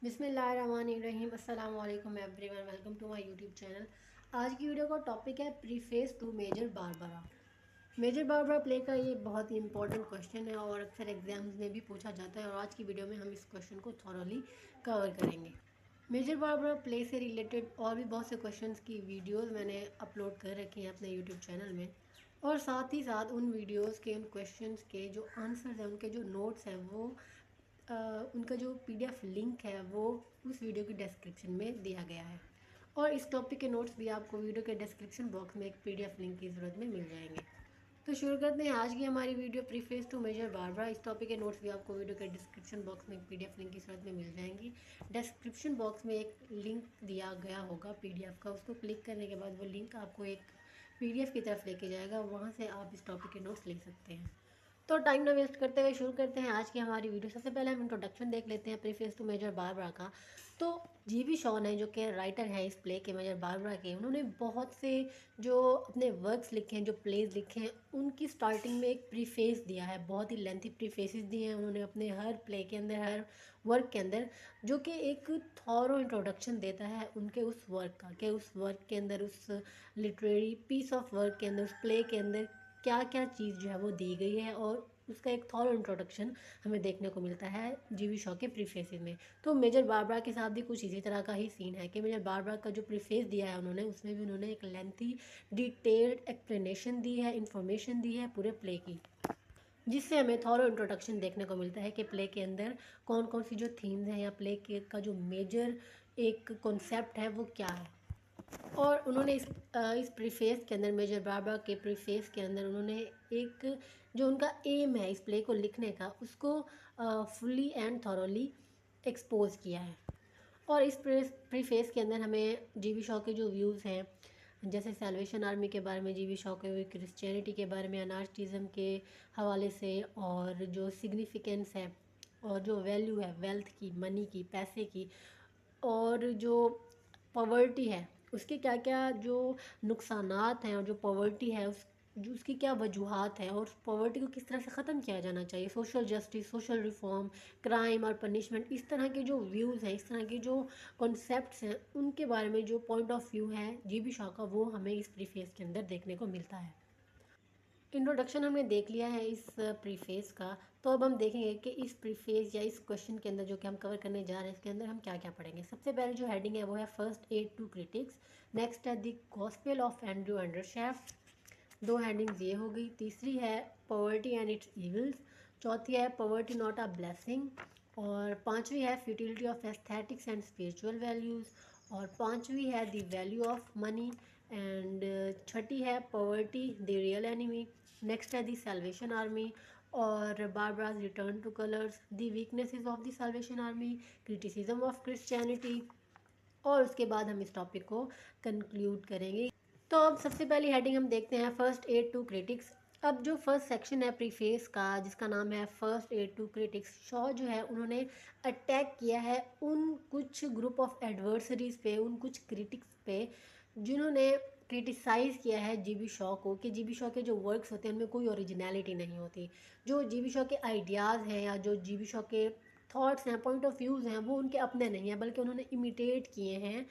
बिस्मिल्लाहिर्रहमानिर्रहीम अस्सलाम वालेकुम everyone, welcome to my YouTube channel. आज की वीडियो का टॉपिक है preface to Major Barbara. Major Barbara play का ये बहुत ही इंपॉर्टेंट क्वेश्चन है और अक्सर एग्जाम्स में भी पूछा जाता है और आज की वीडियो में हम इस क्वेश्चन को थॉरोली कवर करेंगे। मेजर बारबरा प्ले से रिलेटेड और भी बहुत से क्वेश्चंस की वीडियोस मैंने अपलोड कर रखी हैं अपने यूट्यूब चैनल में, और साथ ही साथ उन वीडियोस के, उन क्वेश्चंस के जो आंसर्स हैं, उनके जो नोट्स हैं, वो उनका जो पीडीएफ लिंक है वो उस वीडियो की डिस्क्रिप्शन में दिया गया है। और इस टॉपिक के नोट्स भी आपको वीडियो के डिस्क्रिप्शन बॉक्स में एक पीडीएफ लिंक की ज़रूरत में मिल जाएंगे। तो शुरू करते हैं आज की हमारी video preface to Major Barbara. इस टॉपिक के नोट्स भी आपको वीडियो के डिस्क्रिप्शन बॉक्स में एक पीडीएफ लिंक की सूरत में मिल जाएंगी। डिस्क्रिप्शन बॉक्स में एक लिंक दिया गया होगा पीडीएफ का, उसको क्लिक करने के बाद वो लिंक आपको एक पीडीएफ की तरफ लेके जाएगा, वहाँ से आप इस टॉपिक के नोट्स ले सकते हैं। तो टाइम ना वेस्ट करते हुए शुरू करते हैं आज की हमारी वीडियो। सबसे पहले हम इंट्रोडक्शन देख लेते हैं प्रीफेस टू मेजर बारबरा का। तो जीवी शॉ ने, जो कि राइटर है इस प्ले के मेजर बारबरा के, उन्होंने बहुत से जो अपने वर्क्स लिखे हैं, जो प्लेज लिखे हैं, उनकी स्टार्टिंग में एक प्रीफेस दिया है। बहुत ही लेंथी प्रीफेसेस दिए हैं उन्होंने अपने हर प्ले के अंदर, हर वर्क के अंदर, जो कि एक थॉरो इंट्रोडक्शन देता है उनके उस वर्क का, कि उस वर्क के अंदर, उस लिटरेरी पीस ऑफ वर्क के अंदर, उस प्ले के अंदर क्या क्या चीज़ जो है वो दी गई है, और उसका एक थॉरो इंट्रोडक्शन हमें देखने को मिलता है जीवी शॉ के प्रीफेस में। तो मेजर बारबरा के साथ भी कुछ इसी तरह का ही सीन है कि मेजर बारबरा का जो प्रीफेस दिया है उन्होंने, उसमें भी उन्होंने एक लेंथी डिटेल्ड एक्सप्लेनेशन दी है, इंफॉर्मेशन दी है पूरे प्ले की, जिससे हमें थॉरो इंट्रोडक्शन देखने को मिलता है कि प्ले के अंदर कौन कौन सी जो थीम्स हैं या प्ले के का जो मेजर एक कॉन्सेप्ट है वो क्या है। और उन्होंने इस प्रीफेस के अंदर, मेजर बारबरा के प्रीफेस के अंदर, उन्होंने एक जो उनका एम है इस प्ले को लिखने का, उसको फुल्ली एंड थॉरोली एक्सपोज किया है। और इस प्रीफेस के अंदर हमें जीवी शॉ के जो व्यूज़ हैं, जैसे सैल्वेशन आर्मी के बारे में जीवी शॉ के हुए, क्रिश्चियनिटी के बारे में, अनार्किज्म के हवाले से, और जो सिग्निफिकेंस है और जो वैल्यू है वेल्थ की, मनी की, पैसे की, और जो पॉवर्टी है उसके क्या क्या जो नुकसानात हैं, और जो पॉवर्टी है उस जो उसकी क्या वजूहात हैं, और उस पॉवर्टी को किस तरह से ख़त्म किया जाना चाहिए, social justice, social reform, crime और पनिशमेंट, इस तरह के जो व्यूज़ हैं, इस तरह के जो कॉन्सेप्ट्स हैं, उनके बारे में जो पॉइंट ऑफ व्यू है जीबी शॉ का, वो हमें इस प्रीफेस के अंदर देखने को मिलता है। इंट्रोडक्शन हमने देख लिया है इस प्रीफेस का। तो अब हम देखेंगे कि इस प्रीफेस या इस क्वेश्चन के अंदर जो कि हम कवर करने जा रहे हैं, इसके अंदर हम क्या क्या पढ़ेंगे। सबसे पहले जो हेडिंग है वो है first aid to critics. Next है the gospel of Andrew Undershaft. दो हेडिंग्स ये हो गई। तीसरी है पॉवर्टी एंड इट्स इविल्स। चौथी है पॉवर्टी नॉट अ ब्लेसिंग। और पांचवी है futility of aesthetics and spiritual values. और पांचवी है the value of money. And छठी है poverty the real enemy. Next है दी सैल्वेशन आर्मी, और Barbara's return to colours, the weaknesses of the Salvation Army, criticism of Christianity, और उसके बाद हम इस टॉपिक को कंक्लूड करेंगे। तो अब सबसे पहली हेडिंग हम देखते हैं फर्स्ट एड टू क्रिटिक्स। अब जो फर्स्ट सेक्शन है प्रीफेस का, जिसका नाम है first aid to critics, Shaw जो है उन्होंने अटैक किया है उन कुछ ग्रुप ऑफ एडवर्सरीज पे, उन कुछ क्रिटिक्स पे, जिन्होंने क्रिटिसाइज़ किया है जीबी शॉ को, कि जीबी शॉ के जो वर्क्स होते हैं उनमें कोई ओरिजिनलिटी नहीं होती। जो जीबी शॉ के आइडियाज़ हैं या जो जीबी शॉ के थॉट्स हैं, पॉइंट ऑफ व्यूज़ हैं, वो उनके अपने नहीं हैं, बल्कि उन्होंने इमिटेट किए हैं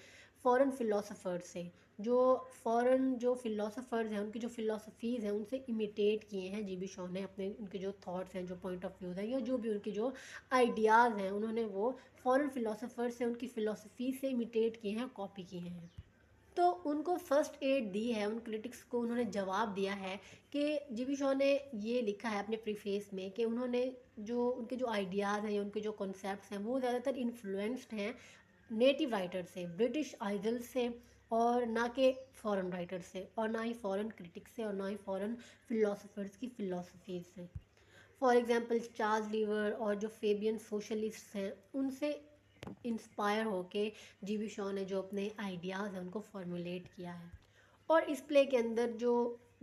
फॉरेन फ़िलासफ़र्स से। जो फॉरेन जो फ़िलासफ़र्स हैं, उनकी जो फ़िलासफ़ीज़ हैं, उनसे इमिटेट किए हैं जीबी शॉ ने। अपने उनके जो थॉट्स हैं, जो पॉइंट ऑफ व्यूज़ हैं, या जो भी उनके जो आइडियाज़ हैं, उन्होंने वो फॉरेन फ़िलासफ़र्स से, उनकी फ़िलासफ़ी से इमिटेट किए हैं, कॉपी किए हैं। तो उनको फ़र्स्ट एड दी है, उन क्रिटिक्स को उन्होंने जवाब दिया है कि जीबी शॉ ने ये लिखा है अपने प्रीफेस में कि उन्होंने जो उनके जो आइडियाज़ हैं या उनके जो कॉन्सेप्ट्स हैं, वो ज़्यादातर इन्फ्लुएंस्ड हैं नेटिव राइटर से, ब्रिटिश आइडल से, और ना कि फॉरेन राइटर से, और ना ही फॉरेन क्रिटिक्स से, और ना ही फॉरेन फ़िलासफ़र्स की फ़िलासफ़ीज से। फॉर एग्ज़ाम्पल चार्ल्स लीवर और जो फेबियन सोशलिस्ट्स हैं, उनसे इंस्पायर होके जीबी शॉ ने जो अपने आइडियाज़ हैं उनको फॉर्मुलेट किया है। और इस प्ले के अंदर जो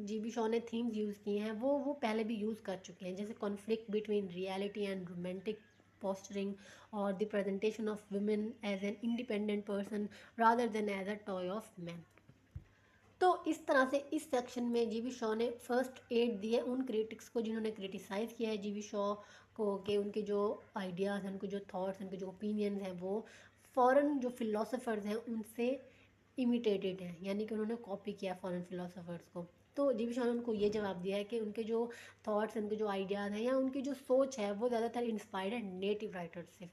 जीबी शॉ ने थीम्स यूज़ किए हैं, वो पहले भी यूज़ कर चुके हैं, जैसे conflict between reality and romantic posturing, और the presentation of women as an independent person rather than as a toy of man. तो इस तरह से इस सेक्शन में जीवी शॉ ने फर्स्ट एड दी है उन क्रिटिक्स को जिन्होंने क्रिटिसाइज़ किया है जीवी शॉ को कि उनके जो आइडियाज़ हैं, उनके जो थॉट्स, उनके जो ओपिनियंस हैं वो फॉरेन जो फ़िलोसोफर्स हैं उनसे इमिटेटेड हैं, यानी कि उन्होंने कॉपी किया फॉरेन फ़िलोसोफर्स को। तो जीवी शॉ ने उनको ये जवाब दिया है कि उनके जो थॉट्स, उनके जो आइडियाज़ हैं या उनकी जो सोच है वो ज़्यादातर इंस्पायर्ड है नेटिव राइटर्स से।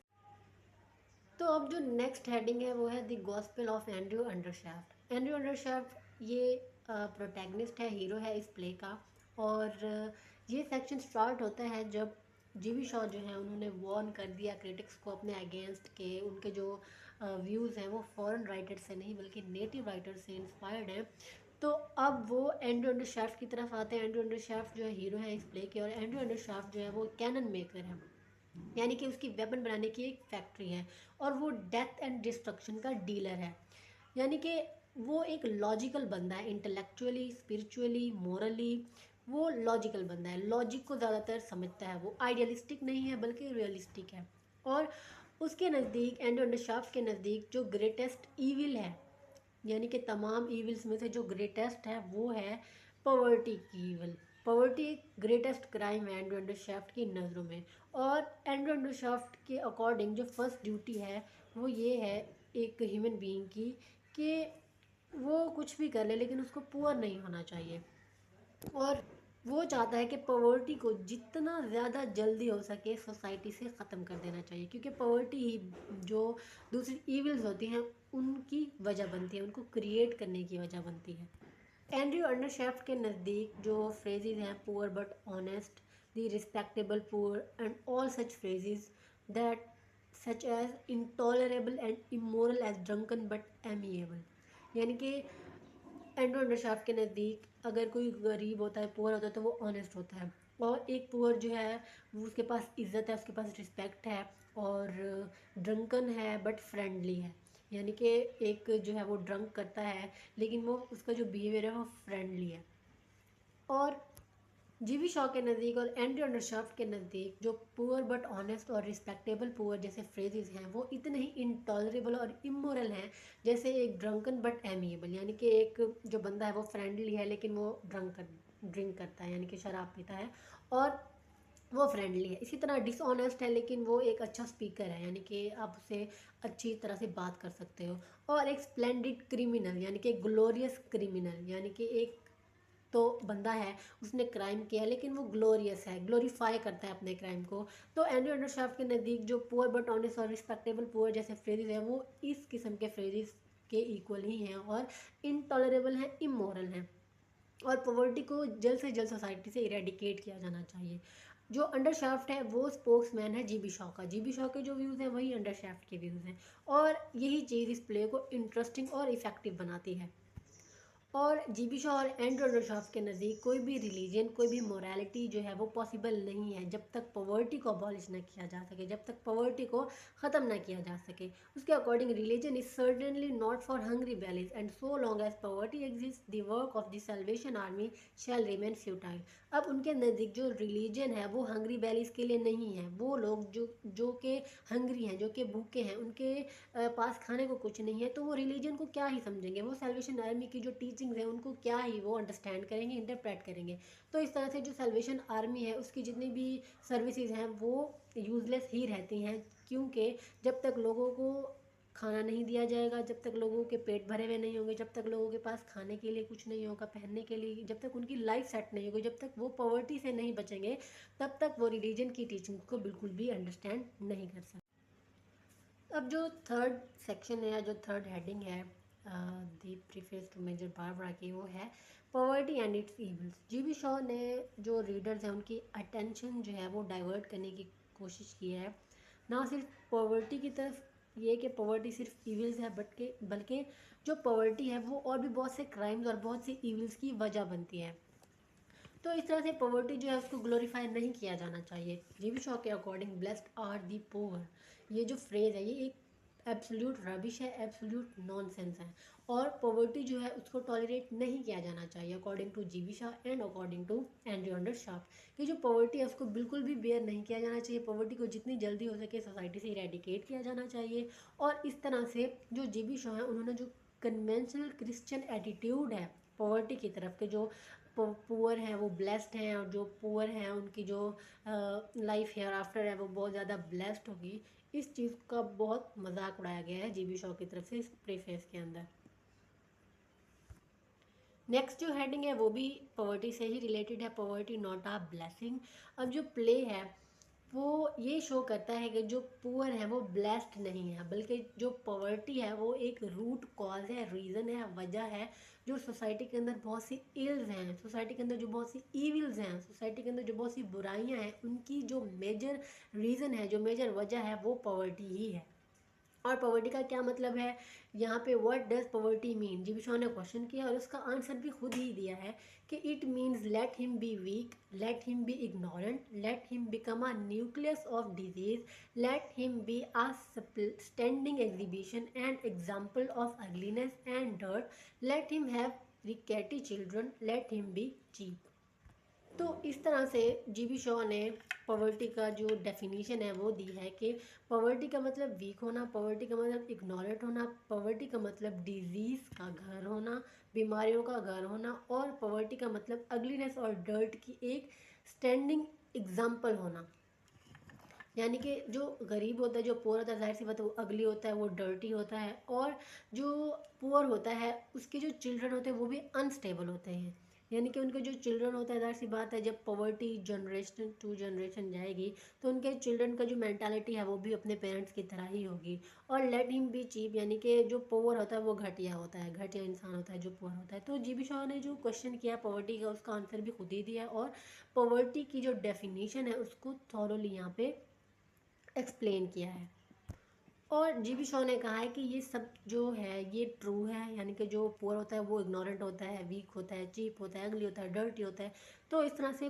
तो अब जो नेक्स्ट हेडिंग है वो है the gospel of Andrew Undershaft. Andrew Undershaft ये प्रोटैगनिस्ट है, हीरो है इस प्ले का। और ये सेक्शन स्टार्ट होता है जब जीवी शॉ जो है उन्होंने वॉर्न कर दिया क्रिटिक्स को अपने अगेंस्ट के उनके जो व्यूज़ हैं वो फॉरेन राइटर से नहीं बल्कि नेटिव राइटर से इंस्पायर्ड हैं। तो अब वो एंड्रयू अंडरशाफ्ट की तरफ आते हैं। एंड्रयू अंडरशाफ्ट जो है हीरो है इस प्ले के, और एंड्रयू अंडरशाफ्ट जो है वो कैनन मेकर है, यानी कि उसकी वेपन बनाने की एक फैक्ट्री है। और वो डेथ एंड डिस्ट्रक्शन का डीलर है, यानी कि वो एक लॉजिकल बंदा है, इंटेलेक्चुअली, स्पिरिचुअली, मोरली वो लॉजिकल बंदा है, लॉजिक को ज़्यादातर समझता है, वो आइडियलिस्टिक नहीं है बल्कि रियलिस्टिक है। और उसके नज़दीक, एंड्रयू अंडरशाफ्ट के नज़दीक जो ग्रेटेस्ट ईविल है, यानी कि तमाम ईविल्स में से जो ग्रेटेस्ट है वो है पॉवर्टी की ईविल। पॉवर्टी एक ग्रेटेस्ट क्राइम है एंड्रयू अंडरशाफ्ट की नज़रों में। और एंड्रयू अंडरशाफ्ट के अकॉर्डिंग जो फर्स्ट ड्यूटी है वो ये है एक ह्यूमन बीइंग की कि वो कुछ भी कर ले लेकिन उसको पुअर नहीं होना चाहिए। और वो चाहता है कि पॉवर्टी को जितना ज़्यादा जल्दी हो सके सोसाइटी से ख़त्म कर देना चाहिए, क्योंकि पॉवर्टी ही जो दूसरी ईविल्स होती हैं उनकी वजह बनती है, उनको क्रिएट करने की वजह बनती है। एंड्रयू अंडरशाफ्ट के नज़दीक जो फ्रेजेस हैं, poor but honest, the respectable poor and all such phrases that such as intolerable and immoral as drunken but amiable, यानी कि एंड्रयू अंडरशाफ्ट के नज़दीक अगर कोई गरीब होता है, पुअर होता है, तो वो ऑनेस्ट होता है। और एक पुअर जो है वो उसके पास इज़्ज़त है, उसके पास रिस्पेक्ट है, और ड्रंकन है बट फ्रेंडली है, यानी कि एक जो है वो ड्रंक करता है लेकिन वो उसका जो बिहेवियर है वो फ्रेंडली है। और जीवी शॉ के नज़दीक और एंड्रयू अंडरशाफ्ट के नज़दीक जो पुअर बट ऑनेस्ट और रिस्पेक्टेबल पुअर जैसे फ्रेजेस हैं वो इतने ही इंटॉलरेबल और इमोरल हैं जैसे एक ड्रंकन बट एमिएबल, यानी कि एक जो बंदा है वो फ्रेंडली है लेकिन वो ड्रिंक करता है, यानी कि शराब पीता है, और वो फ्रेंडली है। इसी तरह डिसऑनेस्ट है लेकिन वो एक अच्छा स्पीकर है, यानी कि आप उससे अच्छी तरह से बात कर सकते हो। और एक स्प्लेंडिड क्रिमिनल, यानी कि ग्लोरियस क्रिमिनल, यानी कि एक तो बंदा है उसने क्राइम किया लेकिन वो ग्लोरियस है, ग्लोरीफाई करता है अपने क्राइम को। तो एंड्रयू अंडरशाफ्ट के नज़दीक जो पुअर बट ऑनेस्ट और रिस्पेक्टेबल पुअर जैसे फ्रेजेस हैं वो इस किस्म के फ्रेजेस के इक्वल ही हैं और इनटॉलरेबल हैं, इमोरल हैं। और पॉवर्टी को जल्द से जल्द सोसाइटी से इरेडिकेट किया जाना चाहिए। जो अंडरशाफ्ट है वो स्पोक्समैन है जीबी शॉ का, जीबी शॉ के जो व्यूज़ हैं वही अंडरशाफ्ट के व्यूज़ हैं, और यही चीज़ इस प्ले को इंटरेस्टिंग और इफ़ेक्टिव बनाती है। और जीबी शॉ और एंड्रयू अंडरशाफ्ट के नज़दीक कोई भी रिलीजन, कोई भी मोरालिटी जो है वो पॉसिबल नहीं है जब तक पॉवर्टी को अबॉलिश ना किया जा सके, जब तक पॉवर्टी को ख़त्म ना किया जा सके। उसके according religion is certainly not for hungry bellies and so long as poverty exist the work of the Salvation Army shall remain futile. अब उनके नज़दीक जो रिलीजन है वो हंग्री बैलीज के लिए नहीं है। वो लोग जो कि हंग्री हैं, जो कि भूखे हैं, उनके पास खाने को कुछ नहीं है, तो वो रिलीजन को क्या ही समझेंगे, वो सल्वेशन आर्मी की जो टीचिंग्स हैं उनको क्या ही वो अंडरस्टैंड करेंगे, इंटरप्रेट करेंगे। तो इस तरह से जो सल्वेशन आर्मी है उसकी जितनी भी सर्विसेज हैं वो यूज़लेस ही रहती हैं, क्योंकि जब तक लोगों को खाना नहीं दिया जाएगा, जब तक लोगों के पेट भरे हुए नहीं होंगे, जब तक लोगों के पास खाने के लिए कुछ नहीं होगा, पहनने के लिए, जब तक उनकी लाइफ सेट नहीं होगी, जब तक वो पॉवर्टी से नहीं बचेंगे, तब तक वो रिलीजन की टीचिंग को बिल्कुल भी अंडरस्टैंड नहीं कर सकते। अब जो थर्ड सेक्शन है या जो थर्ड हेडिंग है the preface to Major Barbara की, वो है poverty and its evils. GB Shaw ने जो रीडर्स हैं उनकी अटेंशन जो है वो डाइवर्ट करने की कोशिश की है, ना सिर्फ पॉवर्टी की तरफ, ये कि पॉवर्टी सिर्फ इविल्स है, बल्कि जो पॉवर्टी है वो और भी बहुत से क्राइम्स और बहुत सी इविल्स की वजह बनती है। तो इस तरह से पॉवर्टी जो है उसको ग्लोरीफाई नहीं किया जाना चाहिए। जीवी शॉ के according blessed are the poor, ये जो फ्रेज़ है ये एक एब्सोल्यूट रबिश है, एब्सोल्यूट नॉनसेंस है, और पॉवर्टी जो है उसको टॉलरेट नहीं किया जाना चाहिए according to GB Shaw and according to Andrew Undershaft. कि जो पॉवर्टी है उसको बिल्कुल भी बेयर नहीं किया जाना चाहिए, पॉवर्टी को जितनी जल्दी हो सके सोसाइटी से इरेडिकेट किया जाना चाहिए। और इस तरह से जो जीवी शॉ है उन्होंने जो कन्वेंशनल क्रिश्चियन एटीट्यूड है पॉवर्टी की तरफ के, जो पुअर हैं वो ब्लेस्ड हैं और जो पुअर हैं उनकी जो लाइफ हेयर आफ्टर है वो बहुत ज़्यादा ब्लेस्ड होगी। इस चीज़ का बहुत मजाक उड़ाया गया है जीबी शॉ की तरफ से इस प्रीफेस के अंदर। नेक्स्ट जो हेडिंग है वो भी पॉवर्टी से ही रिलेटेड है, पॉवर्टी नॉट अ ब्लेसिंग। अब जो प्ले है वो ये शो करता है कि जो पुअर है वो ब्लेस्ड नहीं है, बल्कि जो पॉवर्टी है वो एक रूट कॉज है, रीज़न है, वजह है। जो सोसाइटी के अंदर बहुत सी इल्स हैं, सोसाइटी के अंदर जो बहुत सी ईविल्स हैं, सोसाइटी के अंदर जो बहुत सी बुराइयां हैं, उनकी जो मेजर रीज़न है, जो मेजर वजह है वो पॉवर्टी ही है। और पॉवर्टी का क्या मतलब है यहाँ पे, what does poverty mean, GB Shaw ने क्वेश्चन किया और उसका आंसर भी खुद ही दिया है कि it means let him be weak, let him be ignorant, let him become a nucleus of disease, let him be a standing exhibition and example of ugliness and dirt, let him have rickety children, let him be cheap. तो इस तरह से GB Shaw ने poverty का जो definition है वो दी है कि पॉवर्टी का मतलब वीक होना, पॉवर्टी का मतलब इग्नोरेंट होना, पॉवर्टी का मतलब डिजीज़ का घर होना, बीमारियों का घर होना, और पॉवर्टी का मतलब अगलीनेस और डर्ट की एक स्टैंडिंग एग्जाम्पल होना। यानी कि जो गरीब होता है, जो पुअर होता है, जाहिर सी बात है वो अगली होता है, वो डर्टी होता है, और जो पुअर होता है उसके जो चिल्ड्रन होते हैं वो भी अनस्टेबल होते हैं। यानी कि उनके जो चिल्ड्रन होता है, जाहिर सी बात है जब पॉवर्टी जनरेशन टू जनरेशन जाएगी तो उनके चिल्ड्रन का जो मैंटालिटी है वो भी अपने पेरेंट्स की तरह ही होगी। और लेट हिम बी चीप, यानी कि जो पुअर होता है वो घटिया होता है, घटिया इंसान होता है जो पुअर होता है। तो जीबी शॉ ने जो क्वेश्चन किया पॉवर्टी का उसका आंसर भी खुद ही दिया, और पॉवर्टी की जो डेफिनेशन है उसको थॉरोली यहाँ पे एक्सप्लेन किया है। और जीबी शॉ ने कहा है कि ये सब जो है ये ट्रू है, यानी कि जो पुअर होता है वो इग्नोरेंट होता है, वीक होता है, चीप होता है, अगली होता है, डर्टी होता है। तो इस तरह से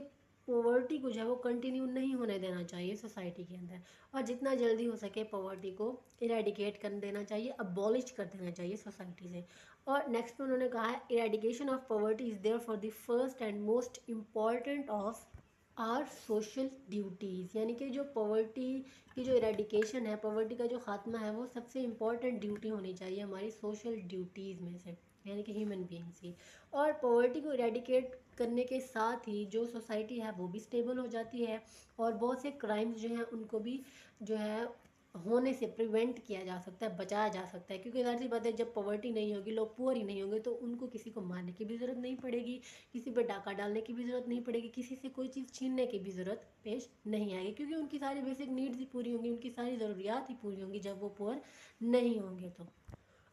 पॉवर्टी को जो है वो कंटिन्यू नहीं होने देना चाहिए सोसाइटी के अंदर, और जितना जल्दी हो सके पॉवर्टी को इरेडिकेट कर देना चाहिए, अबॉलिश कर देना चाहिए सोसाइटी से। और नेक्स्ट में उन्होंने कहा है eradication of poverty is there for the first and most important of our social duties, यानी कि जो पॉवर्टी की जो इरेडिकेशन है, पॉवर्टी का जो खात्मा है, वो सबसे इम्पॉर्टेंट ड्यूटी होनी चाहिए हमारी सोशल ड्यूटीज़ में से, यानी कि ह्यूमन बींग्स की। और पॉवर्टी को इरेडिकेट करने के साथ ही जो सोसाइटी है वो भी स्टेबल हो जाती है, और बहुत से क्राइम्स जो हैं उनको भी जो है होने से प्रिवेंट किया जा सकता है, बचाया जा सकता है। क्योंकि ज़ाहिर सी बात है जब पॉवर्टी नहीं होगी, लोग पुअर ही नहीं होंगे, तो उनको किसी को मारने की भी ज़रूरत नहीं पड़ेगी, किसी पे डाका डालने की भी ज़रूरत नहीं पड़ेगी, किसी से कोई चीज़ छीनने की भी ज़रूरत पेश नहीं आएगी, क्योंकि उनकी सारी बेसिक नीड्स ही पूरी होंगी, उनकी सारी ज़रूरियात ही पूरी होंगी जब वो पुअर नहीं होंगे तो।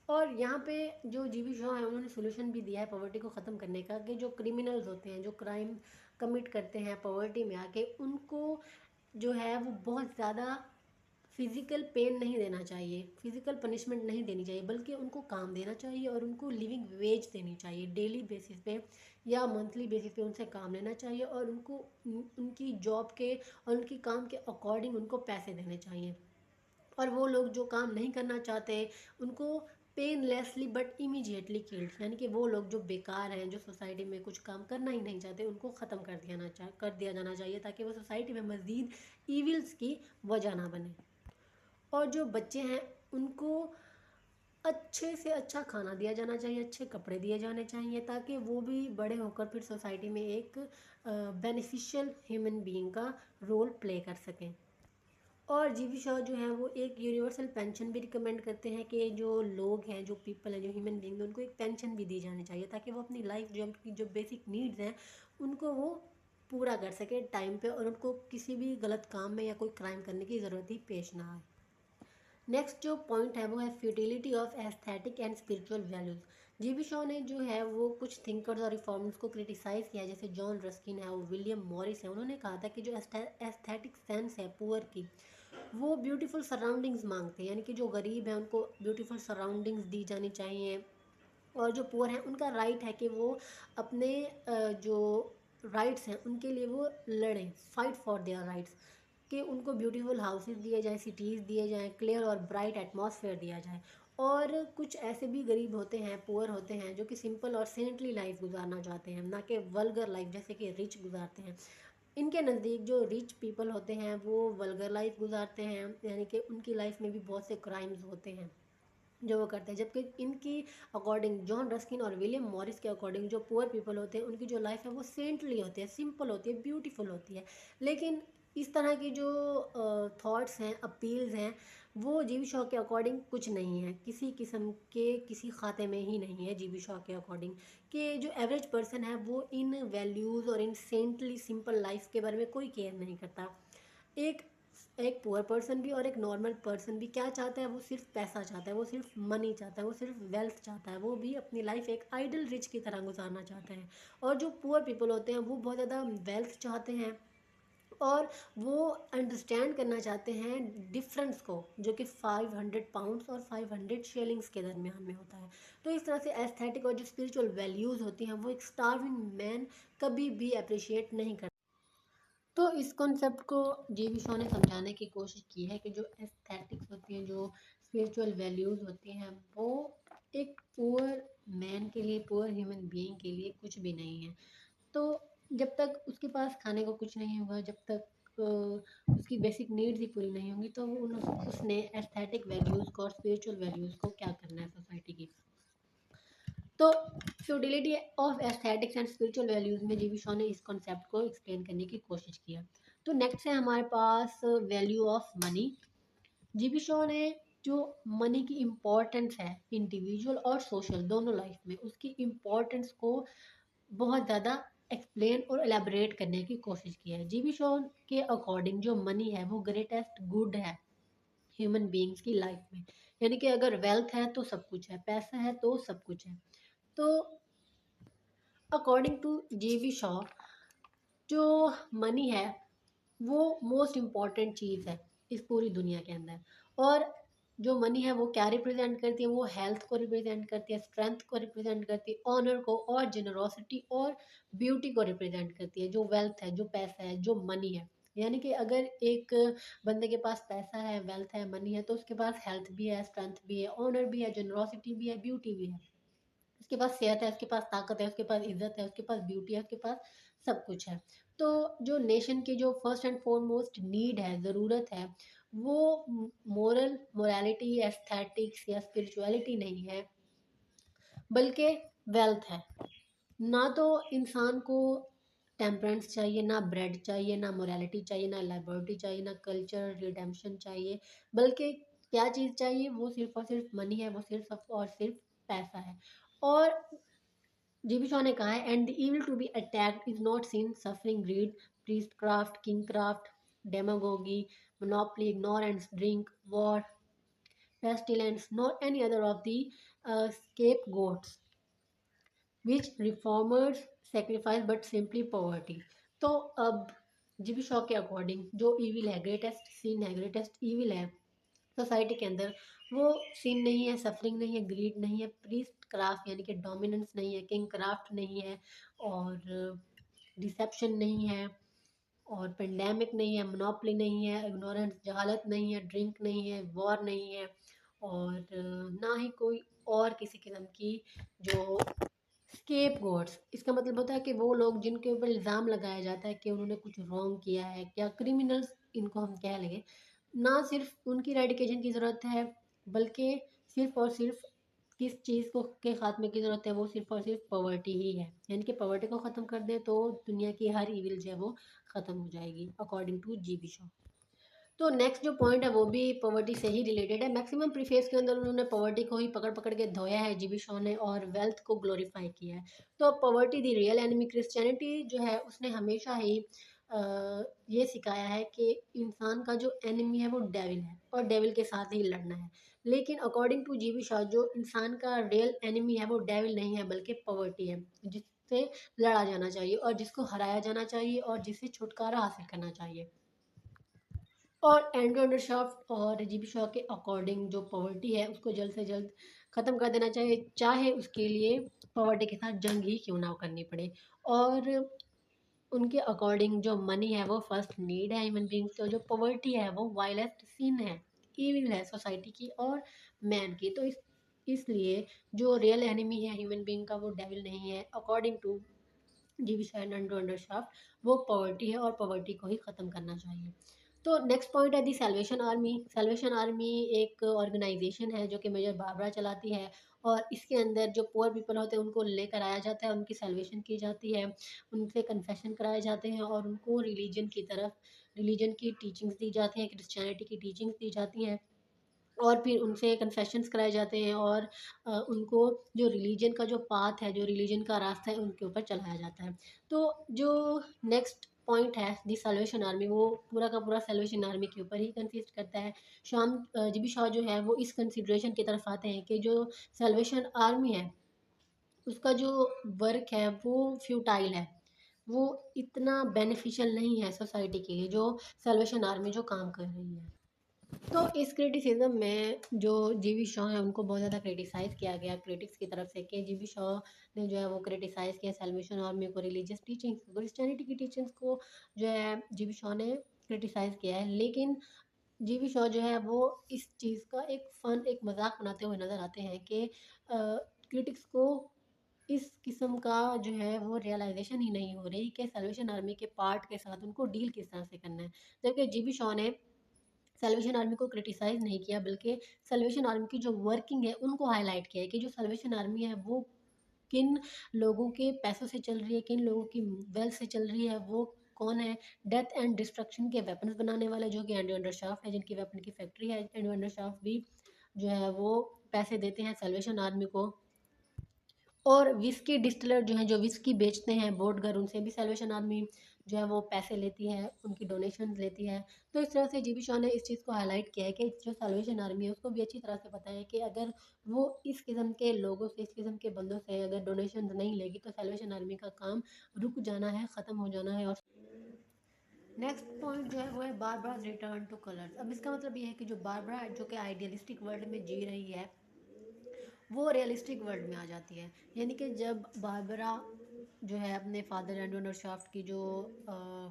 और यहाँ पे जो जीबी शॉ है उन्होंने सोल्यूशन भी दिया है पॉवर्टी को ख़त्म करने का, कि जो क्रिमिनल्स होते हैं, जो क्राइम कमिट करते हैं पॉवर्टी में आके, उनको जो है वो बहुत ज़्यादा फिज़िकल पेन नहीं देना चाहिए, फिज़िकल पनिशमेंट नहीं देनी चाहिए, बल्कि उनको काम देना चाहिए और उनको लिविंग वेज देनी चाहिए, डेली बेसिस पे या मंथली बेसिस पे उनसे काम लेना चाहिए, और उनको उनकी जॉब के और उनकी काम के अकॉर्डिंग उनको पैसे देने चाहिए। और वो लोग जो काम नहीं करना चाहते उनको पेनलेसली बट इमीडिएटली किल्ड, यानी कि वो लोग जो बेकार हैं, जो सोसाइटी में कुछ काम करना ही नहीं चाहते, उनको ख़त्म कर दिया जाना चाहिए, ताकि वो सोसाइटी में मज़ीद ईविल्स की वजह ना बने। और जो बच्चे हैं उनको अच्छे से अच्छा खाना दिया जाना चाहिए, अच्छे कपड़े दिए जाने चाहिए, ताकि वो भी बड़े होकर फिर सोसाइटी में एक बेनिफिशियल ह्यूमन बीइंग का रोल प्ले कर सकें। और जीबी शॉ जो है वो एक यूनिवर्सल पेंशन भी रिकमेंड करते हैं कि जो लोग हैं, जो पीपल हैं, जो ह्यूमन बीइंग, उनको एक पेंशन भी दी जानी चाहिए, ताकि वो अपनी लाइफ जो उनकी जो बेसिक नीड्स हैं उनको वो पूरा कर सकें टाइम पे, और उनको किसी भी गलत काम में या कोई क्राइम करने की ज़रूरत ही पेश ना आए। नेक्स्ट जो पॉइंट है वो है futility of aesthetic and spiritual values. GB Shaw ने जो है वो कुछ थिंकर्स और रिफॉर्मर्स को क्रिटिसाइज़ किया, जैसे जॉन रस्किन है और विलियम मॉरिस है। उन्होंने कहा था कि जो एस्थेटिक सेंस है पुअर की, वो ब्यूटीफुल सराउंडिंग्स मांगते हैं, यानी कि जो गरीब हैं उनको ब्यूटीफुल सराउंडिंग्स दी जानी चाहिए, और जो पुअर हैं उनका राइट है कि वो अपने जो राइट्स हैं उनके लिए वो लड़ें, फाइट फॉर देयर राइट्स, कि उनको ब्यूटीफुल हाउसेस दिए जाएँ, सिटीज़ दिए जाएँ, क्लियर और ब्राइट एटमॉस्फेयर दिया जाए। और कुछ ऐसे भी गरीब होते हैं, पुअर होते हैं, जो कि सिंपल और सेंटली लाइफ गुजारना चाहते हैं, ना कि वल्गर लाइफ जैसे कि रिच गुजारते हैं। इनके नज़दीक जो रिच पीपल होते हैं वो वल्गर लाइफ गुजारते हैं, यानी कि उनकी लाइफ में भी बहुत से क्राइम्स होते हैं। जो वो करते हैं। जबकि इनकी अकॉर्डिंग, जॉन रस्किन और विलियम मॉरिस के अकॉर्डिंग, जो पुअर पीपल होते हैं उनकी जो लाइफ है वो सेंटली होती है, सिंपल होती है, ब्यूटीफुल होती है। लेकिन इस तरह की जो थॉट्स हैं, अपील्स हैं, वो जीवी शॉ के अकॉर्डिंग कुछ नहीं है, किसी किस्म के किसी खाते में ही नहीं है जीवी शॉ के अकॉर्डिंग। कि जो एवरेज पर्सन है वो इन वैल्यूज़ और इन सेंटली सिंपल लाइफ के बारे में कोई केयर नहीं करता। एक एक पुअर पर्सन भी और एक नॉर्मल पर्सन भी क्या चाहता है, वो सिर्फ पैसा चाहता है, वो सिर्फ मनी चाहता है, वो सिर्फ वेल्थ चाहता है, वो भी अपनी लाइफ एक आइडल रिच की तरह गुजारना चाहते हैं। और जो पुअर पीपल होते हैं वो बहुत ज़्यादा वेल्थ चाहते हैं, और वो अंडरस्टैंड करना चाहते हैं डिफरेंस को, जो कि 500 पाउंड्स और 500 शेलिंग्स के दरमियान में होता है। तो इस तरह से एस्थेटिक और जो स्पिरिचुअल वैल्यूज़ होती हैं वो एक स्टार्विंग मैन कभी भी अप्रिशिएट नहीं करता। तो इस कॉन्सेप्ट को जीवी शॉ ने समझाने की कोशिश की है कि जो एस्थेटिक्स होती हैं, जो स्पिरिचुअल वैल्यूज़ होती हैं, वो एक पुअर मैन के लिए, पुअर ह्यूमन बीइंग के लिए कुछ भी नहीं है। तो जब तक उसके पास खाने को कुछ नहीं होगा, जब तक उसकी बेसिक नीड्स ही पूरी नहीं होंगी, तो उसने एस्थेटिक वैल्यूज़ को और स्पिरिचुअल वैल्यूज़ को क्या करना है सोसाइटी की। तो futility of aesthetics and spiritual values में जीवी शॉ ने इस कॉन्सेप्ट को एक्सप्लेन करने की कोशिश किया। तो नेक्स्ट है हमारे पास वैल्यू ऑफ मनी। जीवी शॉ ने जो मनी की इम्पोर्टेंस है इंडिविजुअल और सोशल दोनों लाइफ में, उसकी इम्पोर्टेंस को बहुत ज़्यादा एक्सप्लेन और एलेबरेट करने की कोशिश की है। जीवी शॉ के अकॉर्डिंग जो मनी है वो ग्रेटेस्ट गुड है ह्यूमन बीइंग्स की लाइफ में। यानी कि अगर वेल्थ है तो सब कुछ है, पैसा है तो सब कुछ है। तो अकॉर्डिंग टू जीवी शॉ, जो मनी है वो मोस्ट इम्पॉर्टेंट चीज़ है इस पूरी दुनिया के अंदर। और जो मनी है वो क्या रिप्रेजेंट करती है, वो हेल्थ को रिप्रेजेंट करती है, स्ट्रेंथ को रिप्रेजेंट करती है, ऑनर को और जेनरोसिटी और ब्यूटी को रिप्रेजेंट करती है। जो वेल्थ है, जो पैसा है, जो मनी है, यानी कि अगर एक बंदे के पास पैसा है, वेल्थ है, मनी है, तो उसके पास हेल्थ भी है, स्ट्रेंथ भी है, ऑनर भी है, जेनरोसिटी भी है, ब्यूटी भी है। उसके पास सेहत है, उसके पास ताकत है, उसके पास इज्जत है, उसके पास ब्यूटी है, उसके पास सब कुछ है। तो जो नेशन की जो फर्स्ट एंड फॉरमोस्ट नीड है, ज़रूरत है, वो मोरल मोरालिटी, एस्थेटिक्स या स्पिरिचुअलिटी नहीं है, बल्कि वेल्थ है। ना तो इंसान को टेम्परेंस चाहिए, ना ब्रेड चाहिए, ना मोरालिटी चाहिए, ना लिबर्टी चाहिए, ना कल्चर रिडेम्पशन चाहिए, बल्कि क्या चीज़ चाहिए, वो सिर्फ और सिर्फ मनी है, वो सिर्फ और सिर्फ पैसा है। और जीवी शॉ ने कहा है, and the evil to be attacked is not sin suffering, greed, priestcraft, kingcraft, demagogy, monopoly, ignorance, drink, war, pestilence, nor any other of the scapegoats which reformers sacrifice but simply poverty. तो अब जीवी Shaw के according जो evil है, greatest scene है, greatest evil है society के अंदर, वो सीन नहीं है, सफरिंग नहीं है, ग्रीड नहीं है, प्रीस्ट क्राफ्ट यानी कि डोमिनेंस नहीं है, किंग क्राफ्ट नहीं है, और डिसेप्शन नहीं है, और पेंडेमिक नहीं है, मोनोपली नहीं है, इग्नोरेंस जहालत नहीं है, ड्रिंक नहीं है, वॉर नहीं है, और ना ही कोई और किसी किस्म की जो स्केप गोट्स। इसका मतलब होता है कि वो लोग जिनके ऊपर इल्ज़ाम लगाया जाता है कि उन्होंने कुछ रॉन्ग किया है, या क्रिमिनल्स इनको हम कह लेंगे, ना सिर्फ उनकी रेडिकेशन की ज़रूरत है, बल्कि सिर्फ और सिर्फ किस चीज़ को के खात्मे की ज़रूरत है, वो सिर्फ और सिर्फ पॉवर्टी ही है। यानी कि पॉवर्टी को ख़त्म कर दें तो दुनिया की हर ईविल जो है वो ख़त्म हो जाएगी, अकॉर्डिंग टू जीवी शॉ। तो नेक्स्ट जो पॉइंट है वो भी पॉवर्टी से ही रिलेटेड है। मैक्सिमम प्रीफेस के अंदर उन्होंने पॉवर्टी को ही पकड़ पकड़ के धोया है जीवी शॉ ने, और वेल्थ को ग्लोरीफाई किया है। तो पॉवर्टी दी रियल एनिमी, क्रिश्चियनिटी जो है उसने हमेशा ही ये सिखाया है कि इंसान का जो एनिमी है वो डेविल है, और डेविल के साथ ही लड़ना है। लेकिन अकॉर्डिंग टू जीवी शॉ, जो इंसान का रियल एनिमी है वो डेविल नहीं है, बल्कि पॉवर्टी है, जिससे लड़ा जाना चाहिए और जिसको हराया जाना चाहिए और जिससे छुटकारा हासिल करना चाहिए। और एंड्रू अंडरशाफ्ट और जीबी शॉ के अकॉर्डिंग जो पॉवर्टी है उसको जल्द से जल्द ख़त्म कर देना चाहिए, चाहे उसके लिए पॉवर्टी के साथ जंग ही क्यों ना करनी पड़े। और उनके अकॉर्डिंग जो मनी है वो फर्स्ट नीड है ह्यूमन बींग्स की, और जो पॉवर्टी है वो वायलेस्ट सिन है, ईविल है सोसाइटी की और मैन की। तो इसलिए जो रियल एनिमी है ह्यूमन बींग का वो डेविल नहीं है, according to GB Shaw and Andrew अंडरशाफ्ट, वो पॉवर्टी है, और पॉवर्टी को ही ख़त्म करना चाहिए। तो नेक्स्ट पॉइंट है the Salvation army. Salvation army एक ऑर्गेनाइजेशन है जो कि मेजर बारबरा चलाती है, और इसके अंदर जो पुअर पीपल होते हैं उनको लेकर आया जाता है, उनकी सैल्वेशन की जाती है, उनसे कन्फेशन कराए जाते हैं और उनको रिलीजन की टीचिंग्स दी जाती हैं, क्रिश्चियनिटी की टीचिंग्स दी जाती हैं, और फिर उनसे कन्फेशंस कराए जाते हैं, और उनको जो रिलीजन का जो पाथ है, जो रिलीजन का रास्ता है, उनके ऊपर चलाया जाता है। तो जो नेक्स्ट पॉइंट है दी सल्वेशन आर्मी, वो पूरा का पूरा सल्वेशन आर्मी के ऊपर ही कंसिस्ट करता है। जीबी शाह जो है वो इस कंसिडरेशन की तरफ आते हैं कि जो सल्वेशन आर्मी है उसका जो वर्क है वो फ्यूटाइल है, वो इतना बेनिफिशियल नहीं है सोसाइटी के लिए जो सल्वेशन आर्मी जो काम कर रही है। तो इस क्रिटिसिज्म में जो जीवी शॉ है उनको बहुत ज़्यादा क्रिटिसाइज़ किया गया क्रिटिक्स की तरफ से, कि जीवी शॉ ने जो है वो क्रिटिसाइज़ किया सैल्वेशन आर्मी को, रिलीजियस टीचिंग्स को, क्रिश्चियनिटी की टीचिंग्स को जो है जीवी शॉ ने क्रिटिसाइज़ किया है। लेकिन जीवी शॉ जो है वो इस चीज़ का एक मजाक बनाते हुए नज़र आते हैं कि क्रिटिक्स को इस किस्म का जो है वो रियलाइजेशन ही नहीं हो रही कि सैल्वेशन आर्मी के पार्ट के साथ उनको डील किस तरह से करना है। जबकि जीवी शॉ ने सैल्वेशन आर्मी को क्रिटिसाइज़ नहीं किया, बल्कि सैल्वेशन आर्मी की जो वर्किंग है उनको हाईलाइट किया है कि जो सैल्वेशन आर्मी है वो किन लोगों के पैसों से चल रही है, किन लोगों की वेल्थ से चल रही है, वो कौन है। डेथ एंड डिस्ट्रक्शन के वेपन्स बनाने वाले जो कि एंड्रयू अंडरशाफ्ट है, जिनकी वेपन की फैक्ट्री है, एंड्रयू अंडरशाफ्ट भी जो है वो पैसे देते हैं सैल्वेशन आर्मी को। और विस्की डिस्टिलर जो हैं, जो विस्की बेचते हैं बोटगर, उनसे भी सैल्वेशन आर्मी जो है वो पैसे लेती है, उनकी डोनेशन लेती है। तो इस तरह से जीबी शॉ ने इस चीज़ को हाईलाइट किया है कि जो सैल्वेशन आर्मी है उसको भी अच्छी तरह से पता है कि अगर वो इस किस्म के लोगों से, इस किस्म के बंदों से अगर डोनेशन नहीं लेगी तो सैल्वेशन आर्मी का काम रुक जाना है, ख़त्म हो जाना है। और नेक्स्ट पॉइंट जो है वो है बारबरा रिटर्न टू कलर्स। अब इसका मतलब ये है कि जो बारबरा जो कि आइडियलिस्टिक वर्ल्ड में जी रही है वो रियलिस्टिक वर्ल्ड में आ जाती है। यानी कि जब बारबरा जो है अपने फादर एंड्रयू शाफ्ट की जो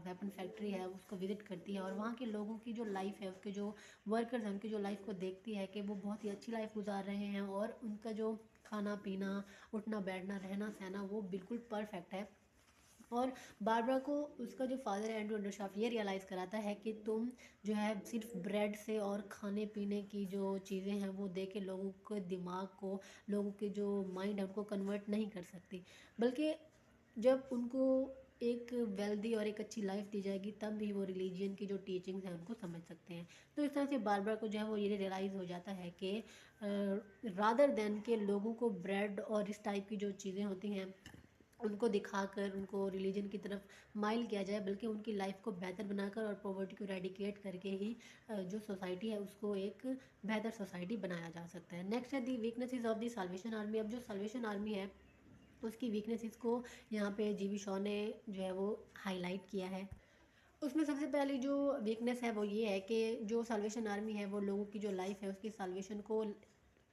वेपन फैक्ट्री है उसको विज़िट करती है, और वहाँ के लोगों की जो लाइफ है, उसके जो वर्कर्स हैं उनकी जो लाइफ को देखती है कि वो बहुत ही अच्छी लाइफ गुजार रहे हैं, और उनका जो खाना पीना, उठना बैठना, रहना सहना वो बिल्कुल परफेक्ट है। और बारबरा को उसका जो फादर है एंड्रयू अंडरशाफ्ट ये रियलाइज़ कराता है कि तुम जो है सिर्फ ब्रेड से और खाने पीने की जो चीज़ें हैं वो दे के लोगों के दिमाग को, लोगों के जो माइंड है उनको कन्वर्ट नहीं कर सकती, बल्कि जब उनको एक वेल्दी और एक अच्छी लाइफ दी जाएगी तब भी वो रिलीजन की जो टीचिंग्स हैं उनको समझ सकते हैं। तो इस तरह से बारबरा को जो है वो ये रियलाइज़ हो जाता है कि रादर देन के लोगों को ब्रेड और इस टाइप की जो चीज़ें होती हैं उनको दिखाकर उनको रिलीजन की तरफ माइल किया जाए, बल्कि उनकी लाइफ को बेहतर बनाकर और पॉवर्टी को रेडिकेट करके ही जो सोसाइटी है उसको एक बेहतर सोसाइटी बनाया जा सकता है। नेक्स्ट है the weaknesses of the Salvation Army. अब जो साल्वेशन आर्मी है उसकी वीकनेसेस को यहाँ पे जीवी शॉ ने जो है वो हाईलाइट किया है। उसमें सबसे पहली जो वीकनेस है वो ये है कि जो साल्वेशन आर्मी है वो लोगों की जो लाइफ है उसकी साल्वेशन को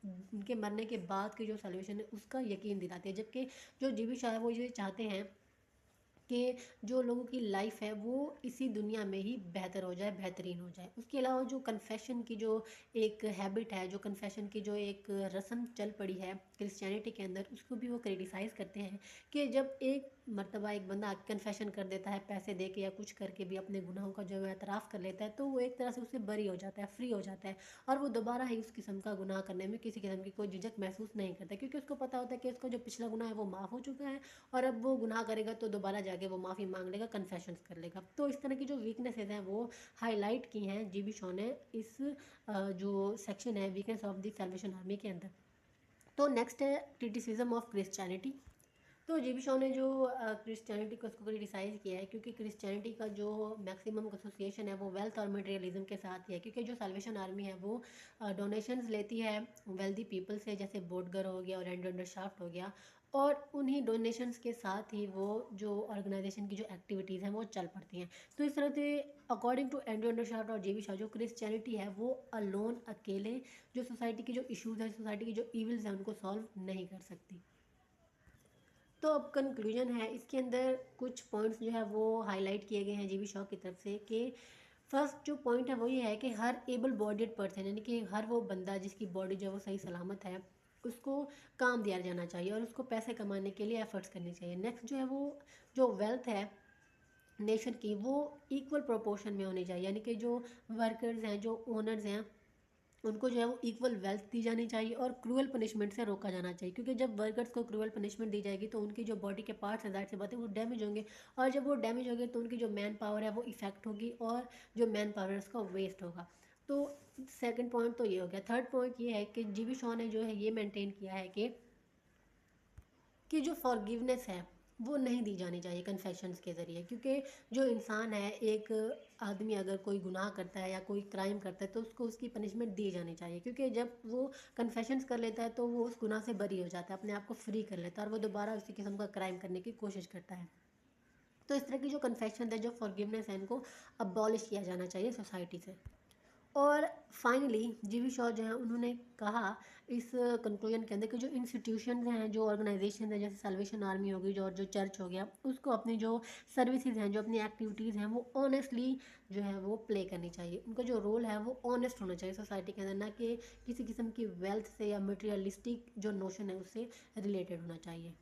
उनके मरने के बाद की जो सॉल्यूशन है उसका यकीन दिलाती है, जबकि जो जीवी शाह है वो ये चाहते हैं कि जो लोगों की लाइफ है वो इसी दुनिया में ही बेहतर हो जाए, बेहतरीन हो जाए। उसके अलावा जो कन्फेशन की जो एक हैबिट है, जो कन्फेशन की जो एक रस्म चल पड़ी है क्रिश्चियनिटी के अंदर, उसको भी वो क्रिटिसाइज़ करते हैं कि जब एक मर्तबा एक बंदा कन्फेशन कर देता है पैसे दे के या कुछ करके भी अपने गुनाहों का जो है एतराफ़ कर लेता है, तो वो एक तरह से उससे बरी हो जाता है, फ्री हो जाता है, और वो दोबारा ही उस किस्म का गुनाह करने में किसी किस्म की कोई झिझक महसूस नहीं करता, क्योंकि उसको पता होता है कि उसका जो पिछला गुनाह है वो माफ़ हो चुका है, और अब वो गुनाह करेगा तो दोबारा जाके वो माफ़ी मांग लेगा, कन्फेशंस कर लेगा। तो इस तरह की जो वीकनेसेस हैं वो हाईलाइट की हैं जीबी शॉ ने इस जो सेक्शन है weakness of the Salvation army के अंदर। तो नेक्स्ट है क्रिटिसिज्म ऑफ क्रिश्चियनिटी। तो जीबी शॉ ने जो क्रिश्चियनिटी को उसको क्रिटिसाइज़ किया है, क्योंकि क्रिश्चियनिटी का जो मैक्सिमम एसोसिएशन है वो वेल्थ और मटेरियलिज्म के साथ ही है, क्योंकि जो साल्वेशन आर्मी है वो डोनेशंस लेती है वेल्दी पीपल से, जैसे बोटगर हो गया और एंड्रयू अंडरशाफ्ट हो गया, और उन्हीं डोनेशंस के साथ ही वो जो ऑर्गेनाइजेशन की जो एक्टिविटीज़ हैं वो चल पड़ती हैं। तो इस तरह से अकॉर्डिंग टू एंड्रयू अंडरशाफ्ट और जीबी शॉ जो क्रिश्चियनिटी है वो अलोन, अकेले जो सोसाइटी की जो इश्यूज़ हैं, सोसाइटी की जो इविल्स हैं उनको सॉल्व नहीं कर सकती। तो अब कंक्लूजन है, इसके अंदर कुछ पॉइंट्स जो है वो हाईलाइट किए गए हैं जीवी शॉ की तरफ से, कि फर्स्ट जो पॉइंट है वो ये है कि हर एबल बॉडीड पर्सन, यानी कि हर वो बंदा जिसकी बॉडी जो है वो सही सलामत है, उसको काम दिया जाना चाहिए और उसको पैसे कमाने के लिए एफर्ट्स करनी चाहिए। नेक्स्ट जो है वो जो वेल्थ है नेशन की वो इक्वल प्रोपोर्शन में होनी चाहिए, यानी कि जो वर्कर्स हैं, जो ओनर्स हैं, उनको जो है वो इक्वल वेल्थ दी जानी चाहिए और क्रूअल पनिशमेंट से रोका जाना चाहिए, क्योंकि जब वर्कर्स को क्रूअल पनिशमेंट दी जाएगी तो उनकी जो बॉडी के पार्ट्स हैं ज़ाहिर सी बात है वो डैमेज होंगे, और जब वो डैमेज होंगे तो उनकी जो मैन पावर है वो इफेक्ट होगी और जो मैन पावर है उसका वेस्ट होगा। तो सेकंड पॉइंट तो ये हो गया। थर्ड पॉइंट ये है कि जीवी शॉ ने जो है ये मेंटेन किया है कि जो फॉरगिवनेस है वो नहीं दी जानी चाहिए कन्फेशंस के ज़रिए, क्योंकि जो इंसान है, एक आदमी अगर कोई गुनाह करता है या कोई क्राइम करता है तो उसको उसकी पनिशमेंट दी जानी चाहिए, क्योंकि जब वो कन्फेशंस कर लेता है तो वो उस गुनाह से बरी हो जाता है, अपने आप को फ्री कर लेता है और वो दोबारा उसी किस्म का क्राइम करने की कोशिश करता है। तो इस तरह की जो कन्फेशन है, जो फॉरगिवनेस है, इनको अबॉलिश किया जाना चाहिए सोसाइटी से। और फाइनली जीवी शॉ जो है उन्होंने कहा इस कंक्लूजन के अंदर कि जो इंस्टीट्यूशन हैं, जो ऑर्गेनाइजेशन हैं, जैसे सल्वेशन आर्मी होगी, जो चर्च हो गया, उसको अपनी जो सर्विसेज हैं, जो अपनी एक्टिविटीज़ हैं, वो ऑनेस्टली जो है वो प्ले करनी चाहिए। उनका जो रोल है वो ऑनेस्ट होना चाहिए सोसाइटी के अंदर, ना कि किसी किस्म की वेल्थ से या मटेरियलिस्टिक जो नोशन है उससे रिलेटेड होना चाहिए।